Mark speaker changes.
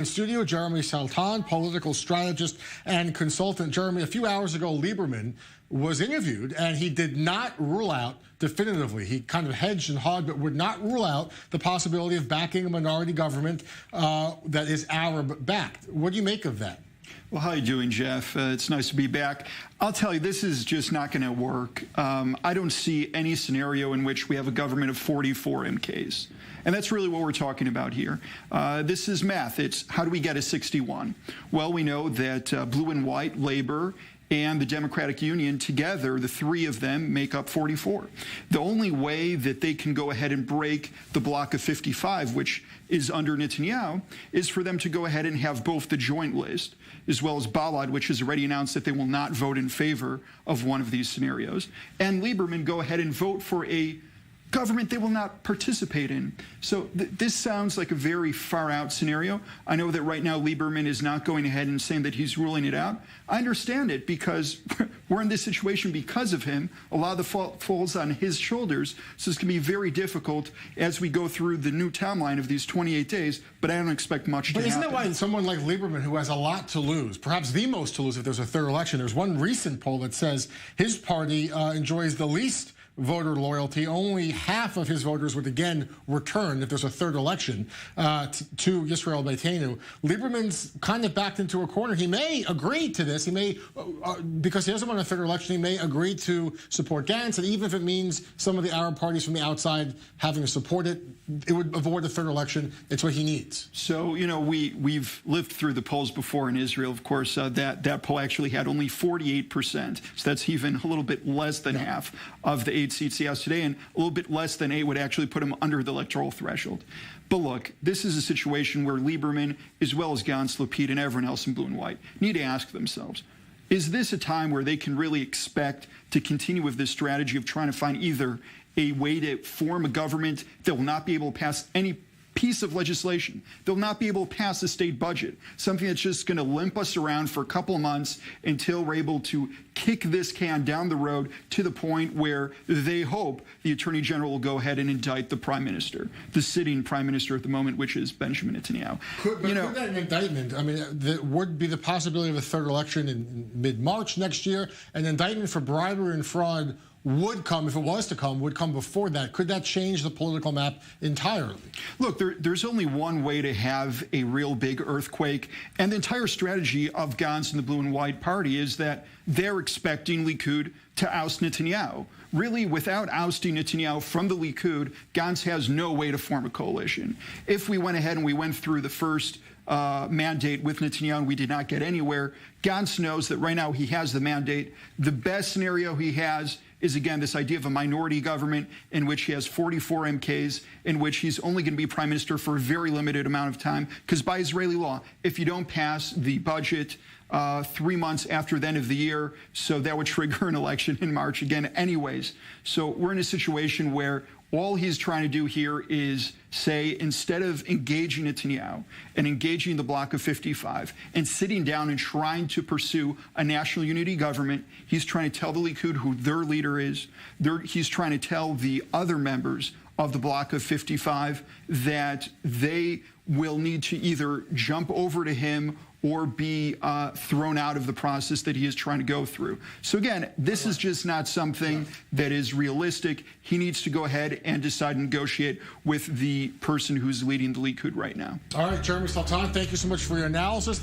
Speaker 1: In studio, Jeremy Saltan, political strategist and consultant. Jeremy, a few hours ago, Lieberman was interviewed, and he did not rule out definitively. He kind of hedged and hawed, but would not rule out the possibility of backing a minority government that is Arab-backed. What do you make of that?
Speaker 2: Well, how are you doing, Jeff? It's nice to be back. I'll tell you, this is just not going to work. I don't see any scenario in which we have a government of 44 MKs. And that's really what we're talking about here. This is math. It's how do we get a 61? Well, we know that blue and white, Labor, and the Democratic Union together, the three of them make up 44. The only way that they can go ahead and break the block of 55, which is under Netanyahu, is for them to go ahead and have both the joint list as well as Balad, which has already announced that they will not vote in favor of one of these scenarios, and Lieberman go ahead and vote for a government they will not participate in. So this sounds like a very far-out scenario. I know that right now Lieberman is not going ahead and saying that he's ruling it out. I understand it because we're in this situation because of him. A lot of the fault falls on his shoulders, so it's going to be very difficult as we go through the new timeline of these 28 days, but I don't expect much to happen.
Speaker 1: But isn't that why someone like Lieberman, who has a lot to lose, perhaps the most to lose if there's a third election, there's one recent poll that says his party enjoys the least voter loyalty. Only half of his voters would again return if there's a third election to Yisrael Beitenu. Lieberman's kind of backed into a corner. He may agree to this. He may, because he doesn't want a third election, he may agree to support Gantz, and even if it means some of the Arab parties from the outside having to support it, it would avoid a third election. It's what he needs.
Speaker 2: So, you know, we've lived through the polls before in Israel. Of course, that poll actually had only 48%. So that's even a little bit less than half of the 8 seats he has today, and a little bit less than 8 would actually put him under the electoral threshold. But look, this is a situation where Lieberman, as well as Gantz, Lapid, and everyone else in blue and white, need to ask themselves, is this a time where they can really expect to continue with this strategy of trying to find either a way to form a government that will not be able to pass any piece of legislation, they'll not be able to pass a state budget, something that's just going to limp us around for a couple of months until we're able to kick this can down the road to the point where they hope the Attorney General will go ahead and indict the Prime Minister, the sitting Prime Minister at the moment, which is Benjamin Netanyahu.
Speaker 1: Could that indictment, I mean, there would be the possibility of a third election in mid-March next year, an indictment for bribery and fraud would come, if it was to come, would come before that. Could that change the political map entirely?
Speaker 2: Look, there's only one way to have a real big earthquake, and the entire strategy of Gantz and the Blue and White Party is that they're expecting Likud to oust Netanyahu. Really, without ousting Netanyahu from the Likud, Gantz has no way to form a coalition. If we went ahead and we went through the first mandate with Netanyahu and we did not get anywhere, Gantz knows that right now he has the mandate. The best scenario he has is, again, this idea of a minority government in which he has 44 MKs, in which he's only going to be prime minister for a very limited amount of time, because by Israeli law, if you don't pass the budget 3 months after the end of the year, so that would trigger an election in March again anyways. So we're in a situation where all he's trying to do here is say, instead of engaging Netanyahu and engaging the bloc of 55 and sitting down and trying to pursue a national unity government, he's trying to tell the Likud who their leader is. He's trying to tell the other members of the bloc of 55 that they will need to either jump over to him or be thrown out of the process that he is trying to go through. So again, this is just not something that is realistic. He needs to go ahead and decide to negotiate with the person who's leading the Likud right now.
Speaker 1: All right, Jeremy Saltan, thank you so much for your analysis.